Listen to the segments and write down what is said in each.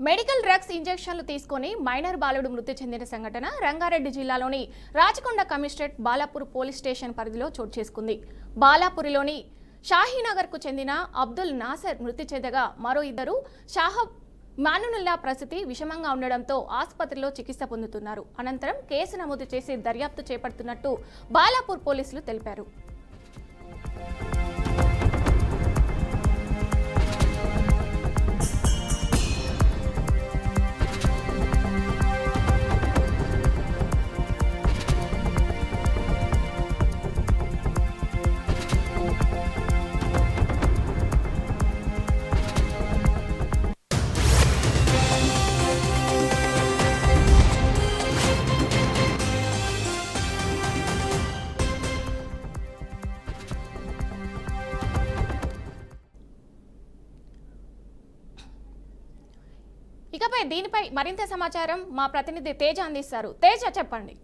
Medical drugs ఇంజెక్షన్లు తీసుకొని minor బాలుడు మృతి చెందిన సంఘటన రంగారెడ్డి జిల్లాలోని Rachakonda commissionerate Balapur police station పరిధిలో చోటు చేసుకుంది. బాలాపూర్లోని షాహీనగర్కు చెందిన అబ్దుల్ నాసర్ మృతి చెందగా మరో ఇద్దరు షాహబ్ మానునుల్లా పరిస్థితి విషమంగా ఉండడంతో ఆసుపత్రిలో చికిత్స పొందుతున్నారు. అనంతరం కేసు నమోదు చేసి దర్యాప్తు చేపడుతున్నట్టు బాలాపూర్ పోలీసులు తెలిపారు. ఇకపై దీనిపై మరింత సమాచారం మా ప్రతినిధి తేజ అందిస్తారు. తేజ, చెప్పండి.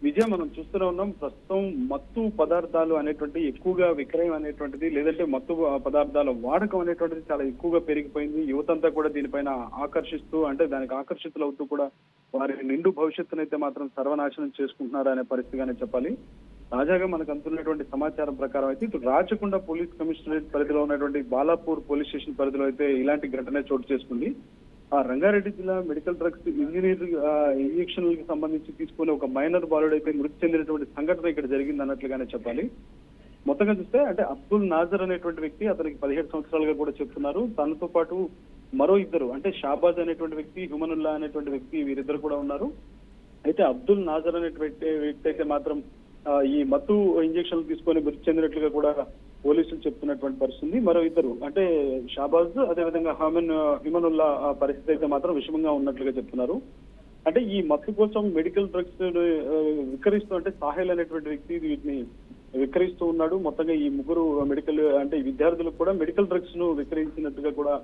విజయ, మనం చూస్తూనే ఉన్నాం. ప్రస్తుతం మత్తు పదార్థాలు అనేటువంటి ఎక్కువగా విక్రయం అనేటువంటిది, లేదంటే మత్తు పదార్థాల వాడకం అనేటువంటిది చాలా ఎక్కువగా పెరిగిపోయింది. యువతంతా కూడా దీనిపైన ఆకర్షిస్తూ, అంటే దానికి ఆకర్షితులు అవుతూ కూడా వారి నిండు భవిష్యత్తునైతే మాత్రం సర్వనాశనం చేసుకుంటున్నారు అనే పరిస్థితిగానే చెప్పాలి. తాజాగా మనకు అందుతున్నటువంటి సమాచారం ప్రకారం అయితే ఇటు రాచకొండ పోలీస్ కమిషనరేట్ పరిధిలో ఉన్నటువంటి బాలాపూర్ పోలీస్ స్టేషన్ పరిధిలో అయితే ఇలాంటి ఘటన చోటు చేసుకుంది. ఆ రంగారెడ్డి జిల్లా మెడికల్ డ్రగ్స్ ఇంజెక్షన్లకు సంబంధించి తీసుకుని ఒక మైనర్ బాలుడు అయితే మృతి చెందినటువంటి సంఘటన ఇక్కడ జరిగింది అన్నట్లుగానే చెప్పాలి. మొత్తంగా చూస్తే అంటే అబ్దుల్ నాజర్ అనేటువంటి వ్యక్తి, అతనికి 17 సంవత్సరాలుగా కూడా చెప్తున్నారు. తనతో పాటు మరో ఇద్దరు, అంటే షాబాజ్ అనేటువంటి వ్యక్తి, హుమనుల్లా అనేటువంటి వ్యక్తి, వీరిద్దరు కూడా ఉన్నారు. అయితే అబ్దుల్ నాజర్ అనేటువంటి వ్యక్తి అయితే మాత్రం ఈ మత్తు ఇంజక్షన్లు తీసుకొని మృతి చెందినట్లుగా కూడా పోలీసులు చెప్తున్నటువంటి పరిస్థితి. మరో ఇద్దరు, అంటే షాబాజ్, అదేవిధంగా హిమనుల్లా పరిస్థితి అయితే మాత్రం విషమంగా ఉన్నట్లుగా చెప్తున్నారు. అంటే ఈ మత్తు కోసం మెడికల్ డ్రగ్స్ విక్రయిస్తూ, అంటే సాహెల్ అనేటువంటి వ్యక్తి వీటిని విక్రయిస్తూ ఉన్నాడు. మొత్తంగా ఈ ముగ్గురు అంటే విద్యార్థులకు కూడా మెడికల్ డ్రగ్స్ ను విక్రయించినట్టుగా కూడా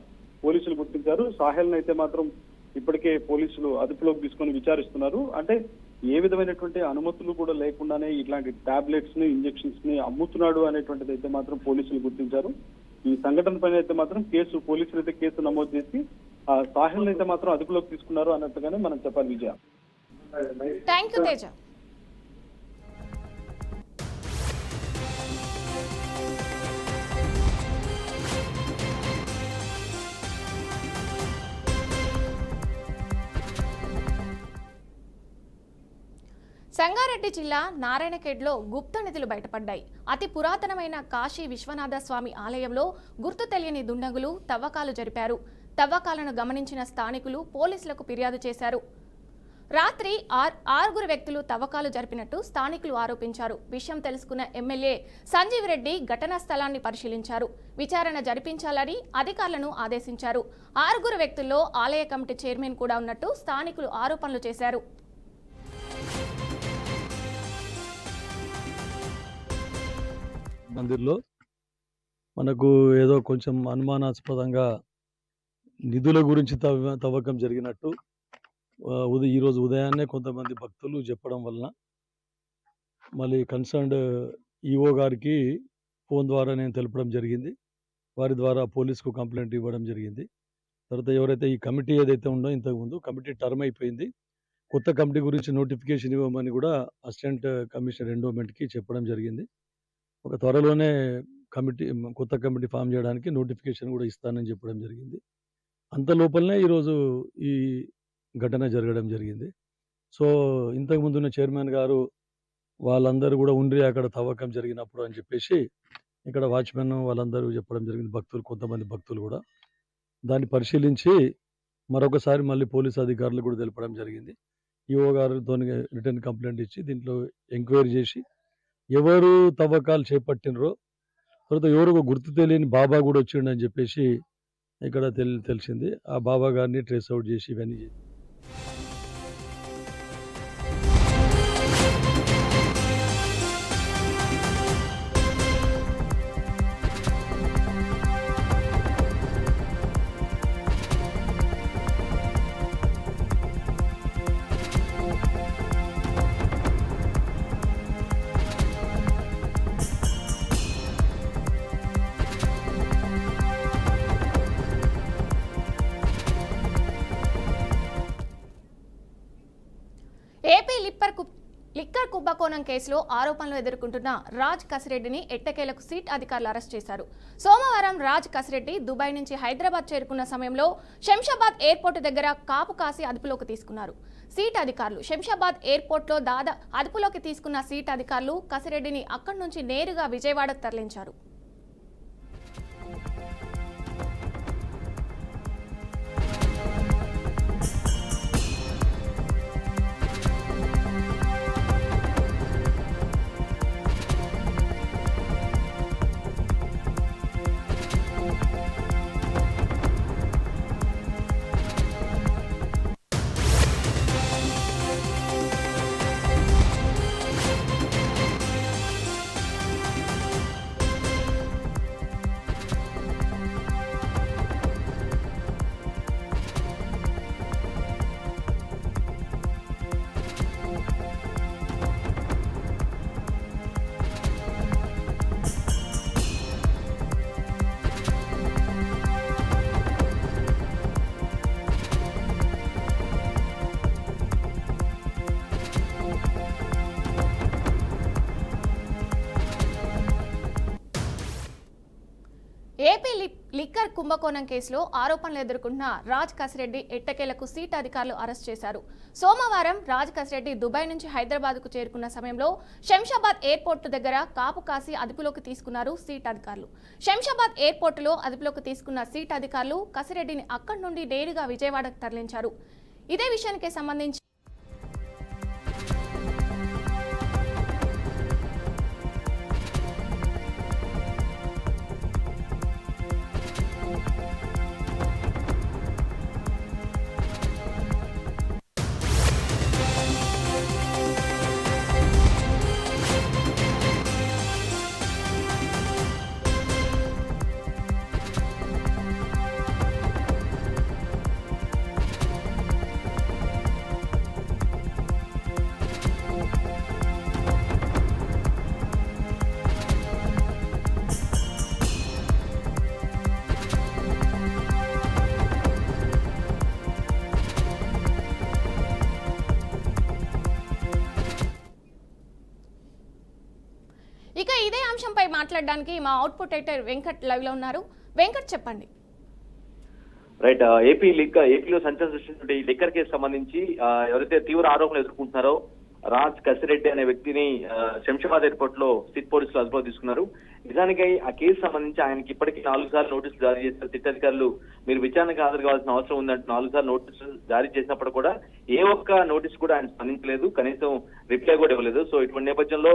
పోలీసులు గుర్తించారు. సాహెల్ అయితే మాత్రం ఇప్పటికే పోలీసులు అదుపులోకి తీసుకొని విచారిస్తున్నారు. అంటే ఏ విధమైనటువంటి అనుమతులు కూడా లేకుండానే ఇట్లాంటి టాబ్లెట్స్ ని, ఇంజెక్షన్స్ ని అమ్ముతున్నాడు అనేటువంటిది అయితే మాత్రం పోలీసులు గుర్తించారు. ఈ సంఘటన పైన అయితే మాత్రం పోలీసులు అయితే కేసు నమోదు చేసి ఆ సాహిల్ అయితే మాత్రం అదుపులోకి తీసుకున్నారు అన్నట్టుగానే మనం చెప్పాలి. విజయ, థాంక్యూ తేజ. సంగారెడ్డి జిల్లా నారాయణఖేడ్లో గుప్త నిధులు బయటపడ్డాయి. అతి పురాతనమైన కాశీ విశ్వనాథ స్వామి ఆలయంలో గుర్తు తెలియని దుండగులు తవ్వకాలు జరిపారు. తవ్వకాలను గమనించిన స్థానికులు పోలీసులకు ఫిర్యాదు చేశారు. రాత్రి 6 వ్యక్తులు తవ్వకాలు జరిపినట్టు స్థానికులు ఆరోపించారు. విషయం తెలుసుకున్న ఎమ్మెల్యే సంజీవ్ రెడ్డి ఘటనా స్థలాన్ని పరిశీలించారు. విచారణ జరిపించాలని అధికారులను ఆదేశించారు. 6 వ్యక్తుల్లో ఆలయ కమిటీ చైర్మన్ కూడా ఉన్నట్టు స్థానికులు ఆరోపణలు చేశారు. మందిర్లో మనకు ఏదో కొంచెం అనుమానాస్పదంగా నిధుల గురించి తవ్వకం జరిగినట్టు ఈరోజు ఉదయాన్నే కొంతమంది భక్తులు చెప్పడం వలన మళ్ళీ కన్సర్న్డ్ ఈఓ గారికి ఫోన్ ద్వారా నేను తెలపడం జరిగింది. వారి ద్వారా పోలీసుకు కంప్లైంట్ ఇవ్వడం జరిగింది. తర్వాత ఎవరైతే ఈ కమిటీ ఏదైతే ఉందో, ఇంతకుముందు కమిటీ టర్మ్ అయిపోయింది, కొత్త కమిటీ గురించి నోటిఫికేషన్ ఇవ్వమని కూడా అసిస్టెంట్ కమిషనర్ ఎండోమెంట్కి చెప్పడం జరిగింది. ఒక త్వరలోనే కొత్త కమిటీ ఫామ్ చేయడానికి నోటిఫికేషన్ కూడా ఇస్తానని చెప్పడం జరిగింది. అంత లోపలనే ఈరోజు ఈ ఘటన జరగడం జరిగింది. సో ఇంతకుముందున్న చైర్మన్ గారు వాళ్ళందరూ కూడా ఉండ్రి అక్కడ తవ్వకం జరిగినప్పుడు అని చెప్పేసి ఇక్కడ వాచ్మెన్ వాళ్ళందరూ చెప్పడం జరిగింది. కొంతమంది భక్తులు కూడా దాన్ని పరిశీలించి మరొకసారి మళ్ళీ పోలీసు అధికారులు కూడా తెలపడం జరిగింది. ఈఓ గారితో రిటర్న్ కంప్లైంట్ ఇచ్చి దీంట్లో ఎంక్వైరీ చేసి ఎవరు తవ్వకాలు చేపట్టినరో, తర్వాత ఎవరు గుర్తు తెలియని బాబా కూడా వచ్చిండు అని చెప్పేసి ఇక్కడ తెలిసింది. ఆ బాబా గారిని ట్రేస్ అవుట్ చేసి ఇవన్నీ లిక్కర్ కుంభకోణం కేసులో ఆరోపణలు ఎదుర్కొంటున్న రాజ్ కసిరెడ్డిని ఎట్టకేలకు సిట్ అధికారులు అరెస్ట్ చేశారు. సోమవారం రాజ్ కసిరెడ్డి దుబాయ్ నుంచి హైదరాబాద్ చేరుకున్న సమయంలో శంషాబాద్ ఎయిర్పోర్టు దగ్గర కాపు కాసి అదుపులోకి తీసుకున్నారు సీట్ అధికారులు. శంషాబాద్ ఎయిర్పోర్ట్లో అదుపులోకి తీసుకున్న సీట్ అధికారులు కసిరెడ్డిని అక్కడి నుంచి నేరుగా విజయవాడకు తరలించారు. ఏపీ లిక్కర్ కుంభకోణం కేసులో ఆరోపణలు ఎదుర్కొంటున్న రాజ్ కసిరెడ్డి ఎట్టకేలకు సీట్ అధికారులు అరెస్ట్ చేశారు. సోమవారం రాజ్ కసిరెడ్డి దుబాయ్ నుంచి హైదరాబాద్కు చేరుకున్న సమయంలో శంషాబాద్ ఎయిర్పోర్టు దగ్గర కాపు కాసి అదుపులోకి తీసుకున్నారు సీట్ అధికారులు. శంషాబాద్ ఎయిర్పోర్టులో అదుపులోకి తీసుకున్న సీట్ అధికారులు కసిరెడ్డిని అక్కడి నుండి నేరుగా విజయవాడకు తరలించారు. ఇదే విషయానికి సంబంధించి ఇక ఇదే అంశంపై మాట్లాడడానికి మా అవుట్పుట్ ఎడిటర్ వెంకట్ లైవ్ లో ఉన్నారు. వెంకట్, చెప్పండి. రైట్, ఏపీలో సంచలనం సృష్టించిన లిక్కర్ కేసు సంబంధించి ఎవరైతే తీవ్ర ఆరోపణలు ఎదుర్కొంటున్నారో రాజ్ కసిరెడ్డి అనే వ్యక్తిని శంషాబాద్ ఎయిర్పోర్ట్ లో సిట్ పోలీసులు అదుపులో తీసుకున్నారు. నిజానికి ఆ కేసు సంబంధించి ఆయనకి ఇప్పటికీ 4 సార్లు నోటీసులు జారీ చేశారు సిట్ అధికారులు. మీరు విచారణకు హాజరు కావాల్సిన అవసరం ఉందంటూ 4 సార్లు నోటీసులు జారీ చేసినప్పుడు కూడా ఏ ఒక్క నోటీస్ కూడా ఆయన స్పందించలేదు, కనీసం రిప్లై కూడా ఇవ్వలేదు. సో ఇటువంటి నేపథ్యంలో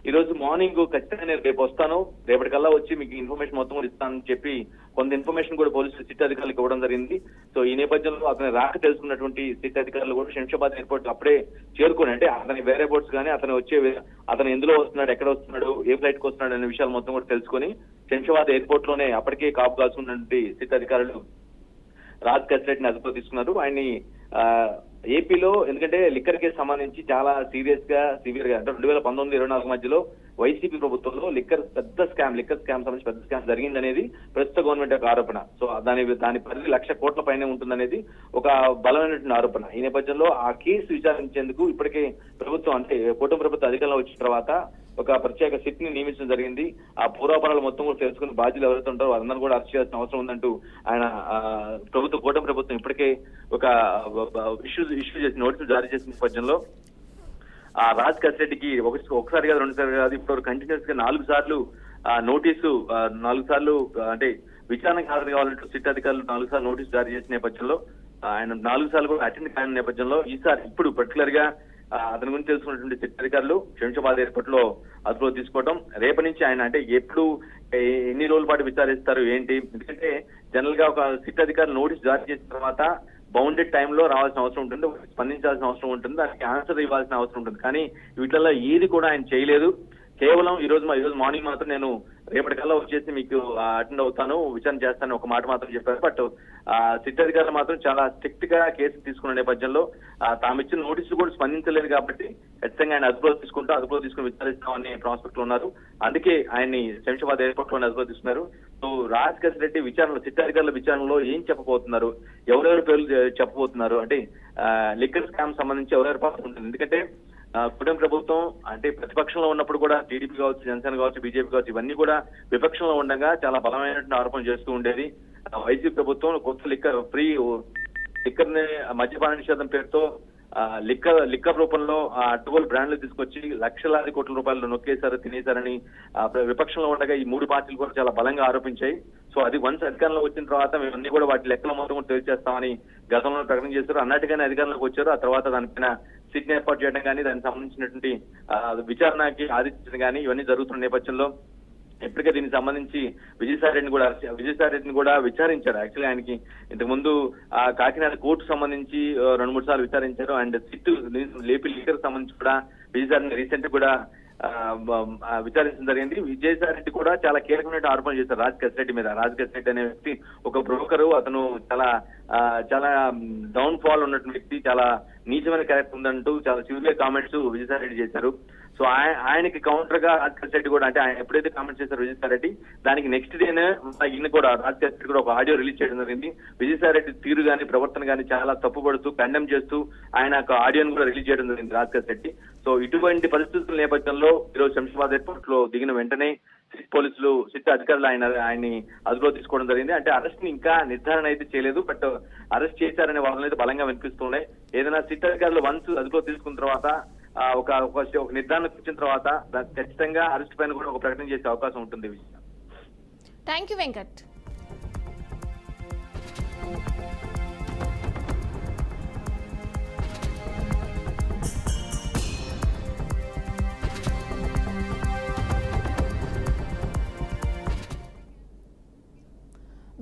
ఈ రోజు మార్నింగ్ ఖచ్చితంగా నేను రేపు వస్తాను, రేపటికల్లా వచ్చి మీకు ఇన్ఫర్మేషన్ మొత్తం కూడా ఇస్తానని చెప్పి కొంత ఇన్ఫర్మేషన్ కూడా పోలీసులు సిట్ అధికారులకు ఇవ్వడం జరిగింది. సో ఈ నేపథ్యంలో అతని రాక తెలుసుకున్నటువంటి సిట్ అధికారులు కూడా శంషాబాద్ ఎయిర్పోర్ట్ అప్పుడే చేరుకుని, అంటే అతని వేరే బోట్స్ కానీ అతను ఎందులో వస్తున్నాడు, ఎక్కడ వస్తున్నాడు, ఏ ఫ్లైట్ కి వస్తున్నాడు అనే విషయాలు మొత్తం కూడా తెలుసుకుని శంషాబాద్ ఎయిర్పోర్ట్ లోనే అప్పటికే కాపు కాల్చుకున్నటువంటి సిట్ అధికారులు రాజ్ కసిరెడ్డిని అదుపులో తీసుకున్నారు. ఆయన్ని ఏపీలో ఎందుకంటే లిక్కర్ కేసు సంబంధించి చాలా సివియర్ గా అంటే 2019-24 మధ్యలో వైసీపీ ప్రభుత్వంలో లిక్కర్ స్కామ్ సంబంధించి పెద్ద స్కామ్ జరిగిందనేది ప్రస్తుత గవర్నమెంట్ యొక్క ఆరోపణ. సో దాని పరిధి 1,00,000 కోట్ల పైనే ఉంటుందనేది ఒక బలమైనటువంటి ఆరోపణ. ఈ నేపథ్యంలో ఆ కేసు విచారించేందుకు ఇప్పటికే ప్రభుత్వం, అంటే కూటమి ప్రభుత్వం అధికారంలో వచ్చిన తర్వాత ఒక ప్రత్యేక సిట్ ని నియమించడం జరిగింది. ఆ పూర్వాపరాలు మొత్తం కూడా తెలుసుకుని బాధ్యులు ఎవరైతే ఉంటారో వారందరూ కూడా అరెస్ట్ చేయాల్సిన అవసరం ఉందంటూ ఆయన కూటమి ప్రభుత్వం ఇప్పటికే ఒక ఇష్యూ చేసి నోటీసులు జారీ చేసిన నేపథ్యంలో ఆ రాజ్ కసిరెడ్డికి ఒకసారి కాదు, 2 సార్లు కాదు, ఇప్పుడు కంటిన్యూస్ గా 4 సార్లు నోటీసు 4 సార్లు అంటే విచారణకు హాజరు కావాలంటూ సిట్ అధికారులు 4 సార్లు నోటీసు జారీ చేసిన నేపథ్యంలో ఆయన 4 సార్లు కూడా అటెండ్ కాని నేపథ్యంలో ఇప్పుడు పర్టికులర్ గా అతని గురించి తెలుసుకున్నటువంటి సిట్ అధికారులు శంషాబాద్ ఎయిర్పోర్ట్ లో అదుపులో తీసుకోవడం. రేపటి నుంచి ఆయన అంటే ఎన్ని రోజుల పాటు విచారిస్తారు ఏంటి, ఎందుకంటే జనరల్ గా ఒక సిట్ అధికారులు నోటీస్ జారీ చేసిన తర్వాత బౌండెడ్ టైంలో రావాల్సిన అవసరం ఉంటుంది, స్పందించాల్సిన అవసరం ఉంటుంది, దానికి ఆన్సర్ ఇవ్వాల్సిన అవసరం ఉంటుంది. కానీ వీటిల్లో ఏది కూడా ఆయన చేయలేదు. కేవలం ఈ రోజు మార్నింగ్ మాత్రం నేను రేపటికల్లా వచ్చేసి మీకు అటెండ్ అవుతాను, విచారణ చేస్తాను ఒక మాట మాత్రం చెప్పారు. బట్ సిట్ అధికారులు మాత్రం చాలా స్ట్రిక్ట్ గా కేసు తీసుకున్న నేపథ్యంలో తాము ఇచ్చిన నోటీసులు కూడా స్పందించలేదు కాబట్టి ఖచ్చితంగా ఆయన అదుపులో తీసుకుని విచారిస్తామని ప్రాస్పెక్ట్ లో ఉన్నారు. అందుకే ఆయన్ని శంషాబాద్ ఎయిర్పోర్ట్ లోనే అదుపులో తీసుకున్నారు. సో రాజ్ కసిరెడ్డి సిట్ అధికారుల విచారణలో ఏం చెప్పబోతున్నారు, ఎవరెవరి పేర్లు చెప్పబోతున్నారు, అంటే లిక్కర్ స్కామ్ సంబంధించి ఎవరెవరి పాత్ర ఉంటుంది. ఎందుకంటే కూటమి ప్రభుత్వం అంటే ప్రతిపక్షంలో ఉన్నప్పుడు కూడా టీడీపీ కావచ్చు, జనసేన కావచ్చు, బీజేపీ కావచ్చు, ఇవన్నీ కూడా విపక్షంలో ఉండగా చాలా బలమైనటువంటి ఆరోపణలు చేస్తూ ఉండేది. వైసీపీ ప్రభుత్వం కొత్త లిక్కర్ ని మద్యపాన నిషేధం పేరుతో లిక్కర్ రూపంలో అడ్డగోలు బ్రాండ్లు తీసుకొచ్చి లక్షలాది కోట్ల రూపాయలు నొక్కేశారు, తినేశారని విపక్షంలో ఉండగా ఈ మూడు పార్టీలు కూడా చాలా బలంగా ఆరోపించాయి. సో అది వన్స్ అధికారంలో వచ్చిన తర్వాత మేము అన్ని కూడా వాటి లెక్కల మొత్తం కూడా తెలియజేస్తామని గతంలో ప్రకటన చేశారు. అన్నట్టుగానే అధికారంలోకి వచ్చారు. ఆ తర్వాత దానిపైన సిట్ని ఏర్పాటు చేయడం కానీ, దానికి సంబంధించినటువంటి విచారణకి ఆదేశించడం కానీ ఇవన్నీ జరుగుతున్న నేపథ్యంలో ఇప్పటికే దీనికి సంబంధించి విజయసాయి రెడ్డిని కూడా విచారించారు. యాక్చువల్లీ ఆయనకి ఇంతకు ముందు కాకినాడ కోర్టు సంబంధించి 2-3 సార్లు విచారించారు. అండ్ లేపి లిక్కర్ సంబంధించి కూడా విజయసాయి రీసెంట్ కూడా విచారించడం జరిగింది. విజయసాయి రెడ్డి కూడా చాలా కీలకమైన ఆరోపణలు చేశారు రాజ్ కసిరెడ్డి మీద. రాజ్ కసిరెడ్డి అనే వ్యక్తి ఒక బ్రోకరు, అతను చాలా డౌన్ ఫాల్ ఉన్నటువంటి వ్యక్తి, చాలా నీచమైన క్యారెక్టర్ ఉందంటూ చాలా సివియర్ కామెంట్స్ విజయసాయి రెడ్డి చేశారు. సో ఆయనకి కౌంటర్ గా రాజ్ కసిరెడ్డి కూడా, అంటే ఆయన ఎప్పుడైతే కామెంట్స్ చేశారు విజయసాయి రెడ్డి, దానికి నెక్స్ట్ డేనే ఈయన కూడా రాజ్ కసిరెడ్డి కూడా ఒక ఆడియో రిలీజ్ చేయడం జరిగింది. విజయసాయి రెడ్డి తీరు గాని ప్రవర్తన గాని చాలా తప్పుపడుతూ కండెమ్ చేస్తూ ఆయన ఒక ఆడియోని కూడా రిలీజ్ చేయడం జరిగింది రాజ్ కసిరెడ్డి. సో ఇటువంటి పరిస్థితుల నేపథ్యంలో ఈరోజు శంషాబాద్ ఎయిర్పోర్ట్ లో దిగిన వెంటనే సిట్ అధికారులు ఆయన్ని అదుపులో తీసుకోవడం జరిగింది. అంటే అరెస్ట్ ని ఇంకా నిర్ధారణ అయితే చేయలేదు, బట్ అరెస్ట్ చేశారనే వాదనలు అయితే బలంగా వినిపిస్తున్నాయి. ఏదైనా సిట్ అధికారులు వన్స్ అదుపులో తీసుకున్న తర్వాత ఒక నిర్ధారణకు వచ్చిన తర్వాత ఖచ్చితంగా అరెస్ట్ పైన కూడా ఒక ప్రకటన చేసే అవకాశం ఉంటుంది. Thank you Venkat.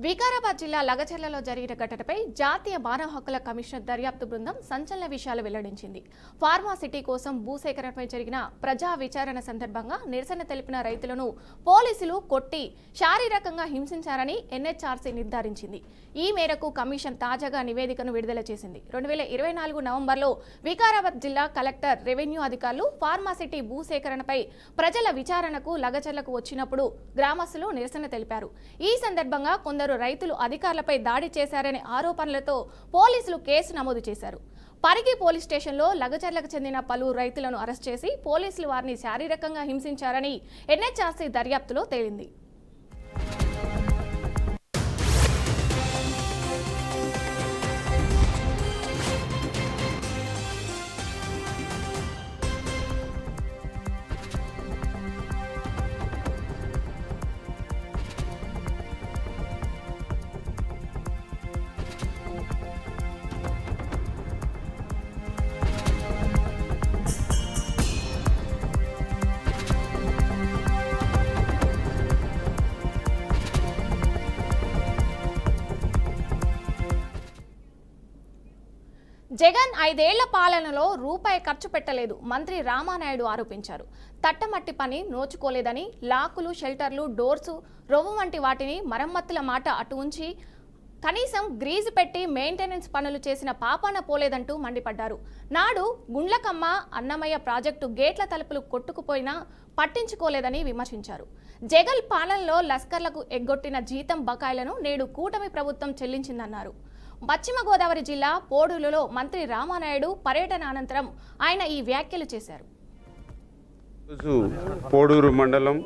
వికారాబాద్ జిల్లా లగచర్లలో జరిగిన ఘటనపై జాతీయ మానవ హక్కుల కమిషన్ దర్యాప్తు బృందం సంచలన విషయాలు వెల్లడించింది. ఫార్మా సిటీ కోసం భూసేకరణపై జరిగిన ప్రజా విచారణ సందర్భంగా నిరసన తెలిపిన రైతులను పోలీసులు కొట్టి శారీరకంగా హింసించారని ఎన్హెచ్ఆర్సీ నిర్ధారించింది. ఈ మేరకు కమిషన్ తాజాగా నివేదికను విడుదల చేసింది. 2024 నవంబర్లో వికారాబాద్ జిల్లా కలెక్టర్, రెవెన్యూ అధికారులు ఫార్మా సిటీ భూసేకరణపై ప్రజల విచారణకు లగచర్లకు వచ్చినప్పుడు గ్రామస్తులు నిరసన తెలిపారు. ఈ సందర్భంగా కొందరు రైతులు అధికారులపై దాడి చేశారనే ఆరోపణలతో పోలీసులు కేసు నమోదు చేశారు. పరిగి పోలీస్ స్టేషన్లో లగచర్లకు చెందిన పలువురు రైతులను అరెస్ట్ చేసి పోలీసులు వారిని శారీరకంగా హింసించారని ఎన్హెచ్ఆర్సీ దర్యాప్తులో తేలింది. జగన్ 5 ఏళ్ల పాలనలో రూపాయి ఖర్చు పెట్టలేదు మంత్రి రామానాయుడు ఆరోపించారు. తట్టమట్టి పని నోచుకోలేదని, లాకులు, షెల్టర్లు, డోర్సు, రొవ్వు వంటి వాటిని మరమ్మతుల మాట అటు ఉంచి కనీసం గ్రీజు పెట్టి మెయింటెనెన్స్ పనులు చేసిన పాపాన పోలేదంటూ మండిపడ్డారు. నాడు గుండ్లకమ్మ, అన్నమయ్య ప్రాజెక్టు గేట్ల తలుపులు కొట్టుకుపోయినా పట్టించుకోలేదని విమర్శించారు. జగన్ పాలనలో లస్కర్లకు ఎగ్గొట్టిన జీతం బకాయిలను నేడు కూటమి ప్రభుత్వం చెల్లించిందన్నారు. పశ్చిమ గోదావరి జిల్లా పోడూరులో మంత్రి రామానాయుడు పర్యటన అనంతరం ఆయన ఈ వ్యాఖ్యలు చేశారు. పోడూరు మండలం,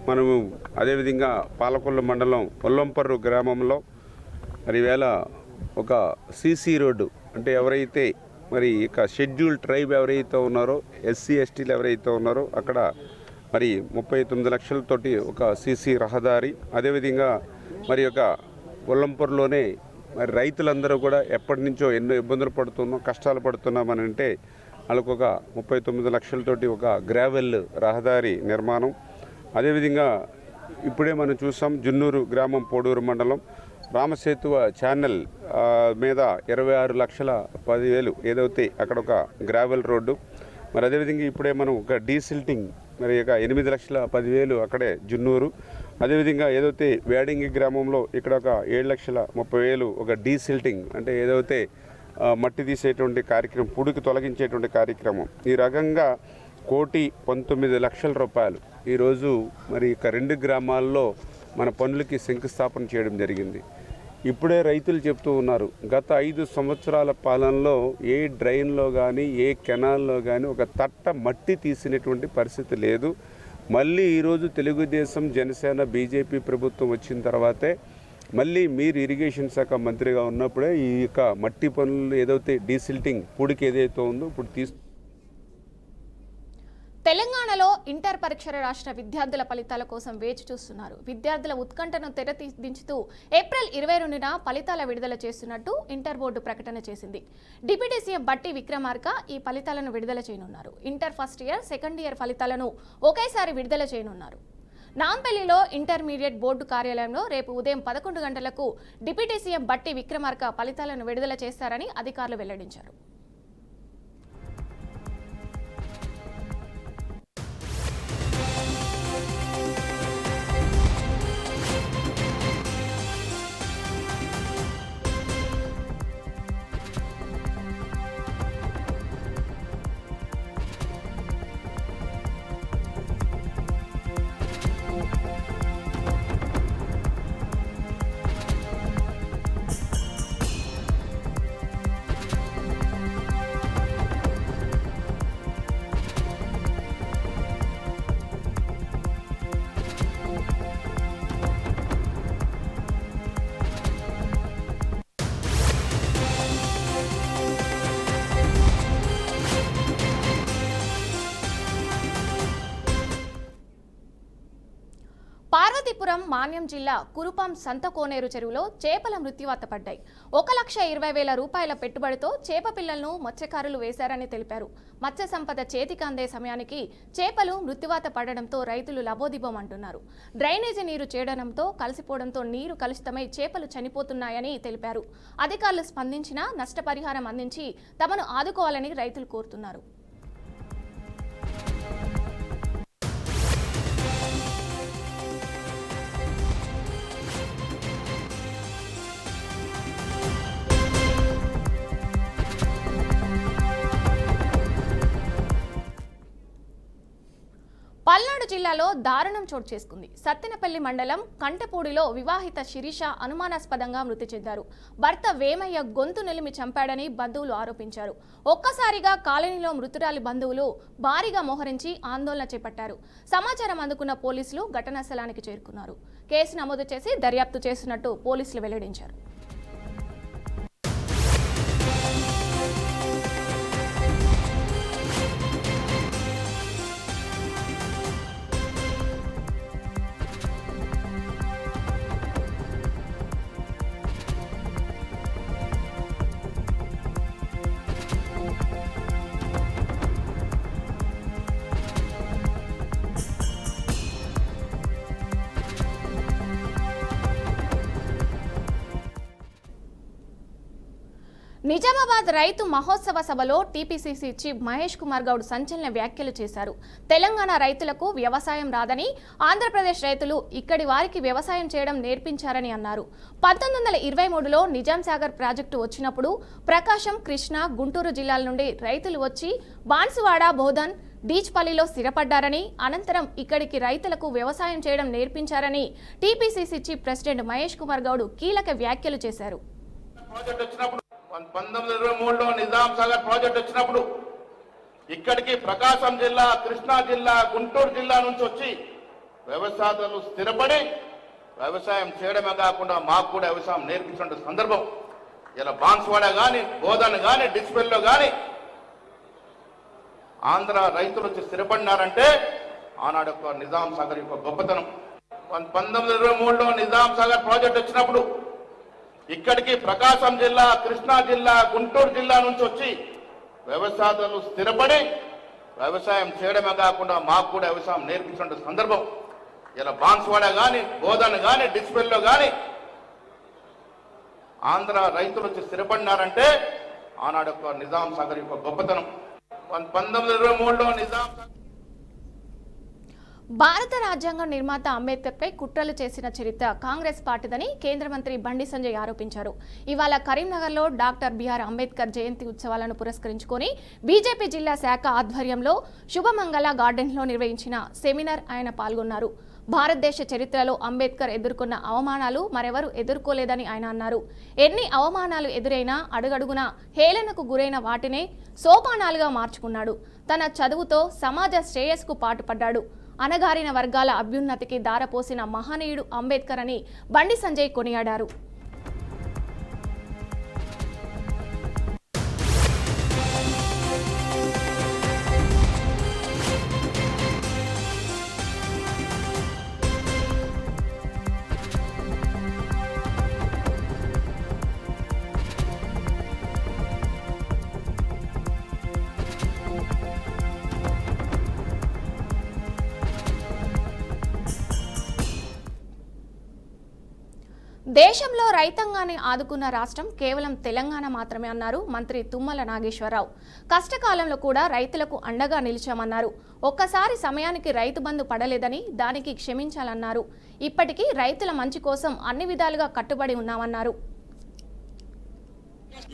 మనము అదేవిధంగా పాలకొల్లు మండలం ఒల్లంపర్రు గ్రామంలో మరి వేళ ఒక సీసీ రోడ్డు, అంటే ఎవరైతే మరి ఇక షెడ్యూల్ ట్రైబ్ ఎవరైతే ఉన్నారో, ఎస్సీ ఎస్టీలు ఎవరైతే ఉన్నారో అక్కడ మరి 39 లక్షలతోటి ఒక సీసీ రహదారి, అదేవిధంగా మరి ఒక ఒల్లంపర్రులోనే మరి రైతులందరూ కూడా ఎప్పటి నుంచో ఎన్నో ఇబ్బందులు పడుతున్నాం, కష్టాలు పడుతున్నామని అంటే వాళ్ళకు ఒక 39 లక్షలతోటి ఒక గ్రావెల్ రహదారి నిర్మాణం. అదేవిధంగా ఇప్పుడే మనం చూసాం జున్నూరు గ్రామం, పోడూరు మండలం రామసేతువ ఛానల్ మీద 26,10,000 ఏదైతే అక్కడ ఒక గ్రావెల్ రోడ్డు. మరి అదేవిధంగా ఇప్పుడే మనం ఒక డీసిల్టింగ్ మరి ఒక 8,10,000 అక్కడే జున్నూరు. అదేవిధంగా ఏదైతే వేడింగి గ్రామంలో ఇక్కడ ఒక 7,30,000 ఒక డీసిల్టింగ్, అంటే ఏదైతే మట్టి తీసేటువంటి కార్యక్రమం, పుడికి తొలగించేటువంటి కార్యక్రమం. ఈ రకంగా 1,19,00,000 రూపాయలు ఈరోజు మరి ఇక 2 గ్రామాల్లో మన పనులకి శంకుస్థాపన చేయడం జరిగింది. ఇప్పుడే రైతులు చెప్తూ ఉన్నారు, గత 5 సంవత్సరాల పాలనలో ఏ డ్రైన్లో కానీ ఏ కెనాల్లో కానీ ఒక తట్ట మట్టి తీసినటువంటి పరిస్థితి లేదు. మళ్ళీ ఈరోజు తెలుగుదేశం, జనసేన, బీజేపీ ప్రభుత్వం వచ్చిన తర్వాతే మళ్ళీ మీరు ఇరిగేషన్ శాఖ మంత్రిగా ఉన్నప్పుడే ఈ యొక్క మట్టి పనులు ఏదైతే డీసిల్టింగ్ పూడికి ఏదైతే ఉందో ఇప్పుడు తెలంగాణలో ఇంటర్ పరీక్షలు రాసిన విద్యార్థుల ఫలితాల కోసం వేచి చూస్తున్నారు. విద్యార్థుల ఉత్కంఠను తెరదించుతూ ఏప్రిల్ 22న ఫలితాల విడుదల చేస్తున్నట్టు ఇంటర్ బోర్డు ప్రకటన చేసింది. డిప్యూటీ సీఎం బట్టి విక్రమార్క ఈ ఫలితాలను విడుదల చేయనున్నారు. Inter first year, second year ఫలితాలను ఒకేసారి విడుదల చేయనున్నారు. నాంపల్లిలో ఇంటర్మీడియట్ బోర్డు కార్యాలయంలో రేపు ఉదయం 11 గంటలకు డిప్యూటీ సీఎం బట్టి విక్రమార్క ఫలితాలను విడుదల చేస్తారని అధికారులు వెల్లడించారు. పార్వతీపురం మాన్యం జిల్లా కురుపాం సంతకోనేరు చెరువులో చేపల మృత్యువాత పడ్డాయి. 1,20,000 రూపాయల పెట్టుబడితో చేప పిల్లలను మత్స్యకారులు వేశారని తెలిపారు. మత్స్య సంపద చేతికి అందే సమయానికి చేపలు మృత్యువాత పడడంతో రైతులు లబోదిబం అంటున్నారు. డ్రైనేజీ నీరు చేరడంతో కలిసిపోవడంతో నీరు కలుషితమై చేపలు చనిపోతున్నాయని తెలిపారు. అధికారులు స్పందించినా నష్టపరిహారం అందించి తమను ఆదుకోవాలని రైతులు కోరుతున్నారు. పల్నాడు జిల్లాలో దారుణం చోటు చేసుకుంది. సత్తెనపల్లి మండలం కంటపూడిలో వివాహిత శిరీష అనుమానాస్పదంగా మృతి చెందారు. భర్త వేమయ్య గొంతు నిలిమి చంపాడని బంధువులు ఆరోపించారు. ఒక్కసారిగా కాలనీలో మృతురాలి బంధువులు భారీగా మోహరించి ఆందోళన చేపట్టారు. సమాచారం అందుకున్న పోలీసులు ఘటనా స్థలానికి చేరుకున్నారు. కేసు నమోదు చేసి దర్యాప్తు చేస్తున్నట్టు పోలీసులు వెల్లడించారు. నిజామాబాద్ రైతు మహోత్సవ సభలో టీపీసీసీ చీఫ్ మహేష్ కుమార్ గౌడ్ సంచలన వ్యాఖ్యలు చేశారు. తెలంగాణ రైతులకు వ్యవసాయం రాదని, ఆంధ్రప్రదేశ్ రైతులు ఇక్కడి వారికి వ్యవసాయం చేయడం నేర్పించారని అన్నారు. 1923లో నిజాం సాగర్ ప్రాజెక్టు వచ్చినప్పుడు ప్రకాశం, కృష్ణా, గుంటూరు జిల్లాల నుండి రైతులు వచ్చి బాన్సువాడ, బోధన్, డీచ్పల్లిలో స్థిరపడ్డారని, అనంతరం ఇక్కడికి రైతులకు వ్యవసాయం చేయడం నేర్పించారని TPCC chief president Mahesh Kumar Goud కీలక వ్యాఖ్యలు చేశారు. 1923లో నిజాం సాగర్ ప్రాజెక్ట్ వచ్చినప్పుడు ఇక్కడికి ప్రకాశం జిల్లా, కృష్ణా జిల్లా, గుంటూరు జిల్లా నుంచి వచ్చి వ్యవసాయాలు స్థిరపడి వ్యవసాయం చేయడమే కాకుండా మాకు కూడా వ్యవసాయం నేర్పించిన సందర్భం ఇలా బాన్స్వాడ కానీ, బోధన్ కానీ, డిస్పెల్లో కానీ ఆంధ్ర రైతులు వచ్చి స్థిరపడినారంటే ఆనాడు యొక్క నిజాం సాగర్ యొక్క గొప్పతనం. 1923లో నిజాం సాగర్ ప్రాజెక్ట్ వచ్చినప్పుడు ఇక్కడికి ప్రకాశం జిల్లా, కృష్ణా జిల్లా, గుంటూరు జిల్లా నుంచి వచ్చి వ్యవసాయాలు స్థిరపడి వ్యవసాయం చేయడమే కాకుండా మాకు కూడా వ్యవసాయం నేర్పించిన సందర్భం ఇలా బాన్స్వాడ కానీ, బోధన్ కానీ, డిస్పెల్లో కానీ ఆంధ్ర రైతులు వచ్చి స్థిరపడినారంటే ఆనాడు యొక్క నిజాం సాగర్ యొక్క గొప్పతనం. 1923లో నిజాం భారత రాజ్యాంగం నిర్మాత అంబేద్కర్పై కుట్రలు చేసిన చరిత్ర కాంగ్రెస్ పార్టీదని కేంద్ర మంత్రి బండి సంజయ్ ఆరోపించారు. ఇవాళ కరీంనగర్లో డాక్టర్ బిఆర్ అంబేద్కర్ జయంతి ఉత్సవాలను పురస్కరించుకొని బీజేపీ జిల్లా శాఖ ఆధ్వర్యంలో శుభమంగళ గార్డెన్లో నిర్వహించిన సెమినార్ ఆయన పాల్గొన్నారు. భారతదేశ చరిత్రలో అంబేద్కర్ ఎదుర్కొన్న అవమానాలు మరెవరూ ఎదుర్కోలేదని ఆయన అన్నారు. ఎన్ని అవమానాలు ఎదురైనా అడుగడుగునా హేళనకు గురైన వాటినే సోపానాలుగా మార్చుకున్నాడు. తన చదువుతో సమాజ శ్రేయస్కు పాటుపడ్డాడు. అణగారిన వర్గాల అభ్యున్నతికి దారపోసిన మహనీయుడు అంబేద్కర్ అని బండి సంజయ్ కొనియాడారు. దేశంలో రైతాంగాన్ని ఆదుకున్న రాష్ట్రం కేవలం తెలంగాణ మాత్రమే అన్నారు మంత్రి తుమ్మల నాగేశ్వరరావు. కష్టకాలంలో కూడా రైతులకు అండగా నిలిచామన్నారు. ఒక్కసారి సమయానికి రైతు బంధు పడలేదని దానికి క్షమించాలన్నారు. ఇప్పటికీ రైతుల మంచి కోసం అన్ని విధాలుగా కట్టుబడి ఉన్నామన్నారు.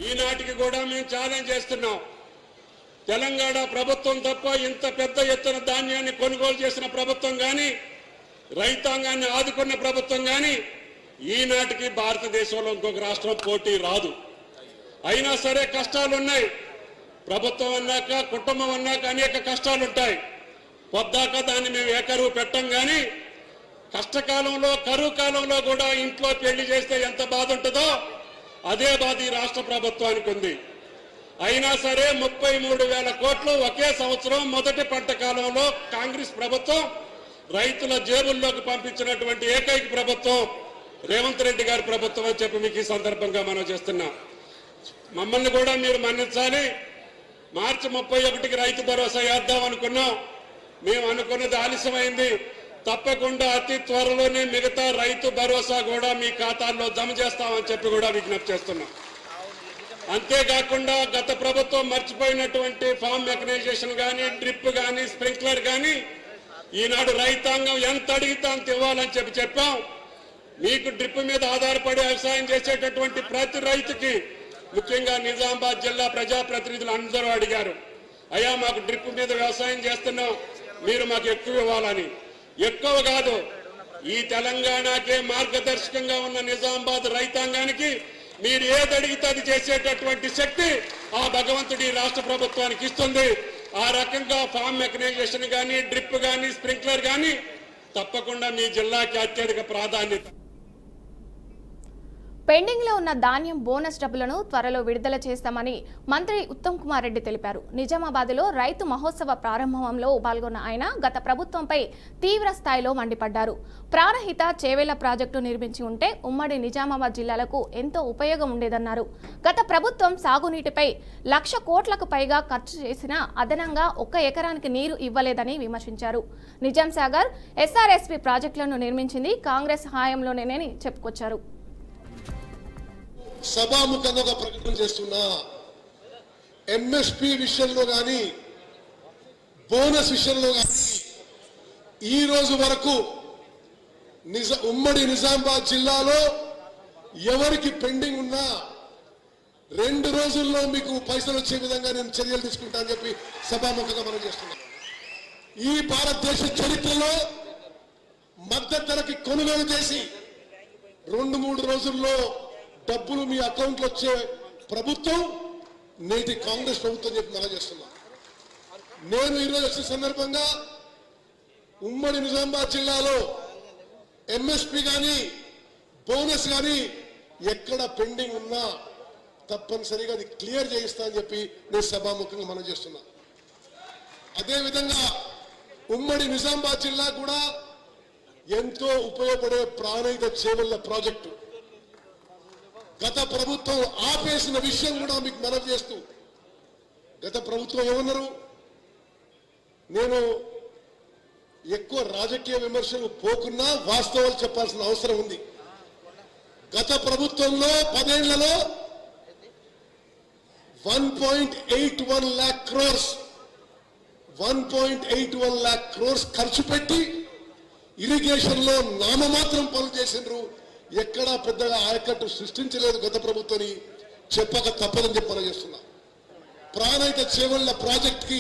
ఈనాటికి కూడా మేము ఛాలెంజ్ చేస్తున్నాం. తెలంగాణ ప్రభుత్వం తప్ప ఇంత పెద్ద ఎత్తున ధాన్యాన్ని కొనుగోలు చేసిన ప్రభుత్వం కానీ, రైతాంగాన్ని ఆదుకున్న ప్రభుత్వం కానీ ఈనాటికి భారతదేశంలో ఇంకొక రాష్ట్రం పోటీ రాదు. అయినా సరే కష్టాలున్నాయి. ప్రభుత్వం అన్నాక, కుటుంబం అన్నాక అనేక కష్టాలుంటాయి. పొద్దాక దాన్ని మేము ఏకరువు పెట్టం కానీ కష్టకాలంలో, కరువు కాలంలో కూడా ఇంట్లో పెళ్లి చేస్తే ఎంత బాధ ఉంటుందో అదే బాధ ఈ రాష్ట్ర ప్రభుత్వానికి ఉంది. అయినా సరే 33,000 కోట్లు ఒకే సంవత్సరం మొదటి పంట కాలంలో కాంగ్రెస్ ప్రభుత్వం రైతుల జేబుల్లోకి పంపించినటువంటి ఏకైక ప్రభుత్వం రేవంత్ రెడ్డి గారి ప్రభుత్వం అని చెప్పి మీకు ఈ సందర్భంగా మనం చేస్తున్నాం. మమ్మల్ని కూడా మీరు మన్నించాలి. మార్చి 31కి రైతు భరోసా వేద్దాం అనుకున్నాం. మేము అనుకున్నది ఆలస్యమైంది. తప్పకుండా అతి త్వరలోనే మిగతా రైతు భరోసా కూడా మీ ఖాతాల్లో జమ చేస్తామని చెప్పి కూడా విజ్ఞప్తి చేస్తున్నాం. అంతేకాకుండా గత ప్రభుత్వం మర్చిపోయినటువంటి ఫామ్ మెకనైజేషన్ కానీ, డ్రిప్ కానీ, స్ప్రింక్లర్ కానీ ఈనాడు రైతాంగం ఎంత అడిగితే అంత ఇవ్వాలని చెప్పాం. మీకు డ్రిప్ మీద ఆధారపడి వ్యవసాయం చేసేటటువంటి ప్రతి రైతుకి, ముఖ్యంగా నిజామాబాద్ జిల్లా ప్రజాప్రతినిధులు అందరూ అడిగారు, అయ్యా మాకు డ్రిప్ మీద వ్యవసాయం చేస్తున్నాం, మీరు మాకు ఎక్కువ ఇవ్వాలని. ఎక్కువ కాదు, ఈ తెలంగాణకే మార్గదర్శకంగా ఉన్న నిజామాబాద్ రైతాంగానికి మీరు ఏది అడిగితే అది చేసేటటువంటి శక్తి ఆ భగవంతుడి రాష్ట్ర ప్రభుత్వానికి ఇస్తుంది. ఆ రకంగా ఫామ్ మెకనైజేషన్ కానీ, డ్రిప్ కానీ, స్ప్రింక్లర్ కానీ తప్పకుండా మీ జిల్లాకి అత్యధిక ప్రాధాన్యత. పెండింగ్ లో ఉన్న ధాన్యం బోనస్ డబ్బులను త్వరలో విడుదల చేస్తామని మంత్రి ఉత్తమ్ కుమార్ రెడ్డి తెలిపారు. నిజామాబాద్లో రైతు మహోత్సవ ప్రారంభంలో పాల్గొన్న ఆయన గత ప్రభుత్వంపై తీవ్ర స్థాయిలో మండిపడ్డారు. ప్రాణహిత చేవేళ్ల ప్రాజెక్టు నిర్మించి ఉంటే ఉమ్మడి నిజామాబాద్ జిల్లాలకు ఎంతో ఉపయోగం ఉండేదన్నారు. గత ప్రభుత్వం సాగునీటిపై 1,00,000 కోట్లకు పైగా ఖర్చు చేసినా అదనంగా 1 ఎకరానికి నీరు ఇవ్వలేదని విమర్శించారు. నిజాం సాగర్, ఎస్ఆర్ఎస్పీ ప్రాజెక్టులను నిర్మించింది కాంగ్రెస్ హయాంలోనేనని చెప్పుకొచ్చారు. సభాముఖంగా ఒక ప్రకటన చేస్తున్నా, ఎంఎస్పీ విషయంలో కానీ, బోనస్ విషయంలో కానీ ఈ రోజు వరకు ఉమ్మడి నిజామాబాద్ జిల్లాలో ఎవరికి పెండింగ్ ఉన్నా 2 రోజుల్లో మీకు పైసలు వచ్చే విధంగా నేను చర్యలు తీసుకుంటా అని చెప్పి సభాముఖంగా మనం చేస్తున్నాం. ఈ భారతదేశ చరిత్రలో మద్దతు ధరకి కొనుగోలు చేసి 2-3 రోజుల్లో డబ్బులు మీ అకౌంట్లో వచ్చే ప్రభుత్వం నేటి కాంగ్రెస్ ప్రభుత్వం చెప్పి మనం చేస్తున్నాం. నేను ఈరోజు వచ్చిన సందర్భంగా ఉమ్మడి నిజామాబాద్ జిల్లాలో ఎంఎస్పీ కానీ, బోనస్ కానీ ఎక్కడ పెండింగ్ ఉన్నా తప్పనిసరిగా అది క్లియర్ చేయిస్తా అని చెప్పి నేను సభాముఖంగా మనం చేస్తున్నా. అదేవిధంగా ఉమ్మడి నిజామాబాద్ జిల్లా కూడా ఎంతో ఉపయోగపడే ప్రాణహిత చేవెళ్ల ప్రాజెక్టు గత ప్రభుత్వం ఆపేసిన విషయం కూడా మీకు మనవి చేస్తూ, గత ప్రభుత్వం ఏమన్నారు, నేను ఎక్కువ రాజకీయ విమర్శలు పోకున్నా వాస్తవాలు చెప్పాల్సిన అవసరం ఉంది. గత ప్రభుత్వంలో 10 ఏళ్లలో 1.81 lakh crores ఖర్చు పెట్టి ఇరిగేషన్ లో నామమాత్రం పనులు చేసిండ్రు. ఎక్కడా పెద్దగా ఆయకట్టు సృష్టించలేదు గత ప్రభుత్వాన్ని చెప్పక తప్పదని చెప్పి చేస్తున్నా. ప్రాణహిత చేవెళ్ల ప్రాజెక్ట్ కి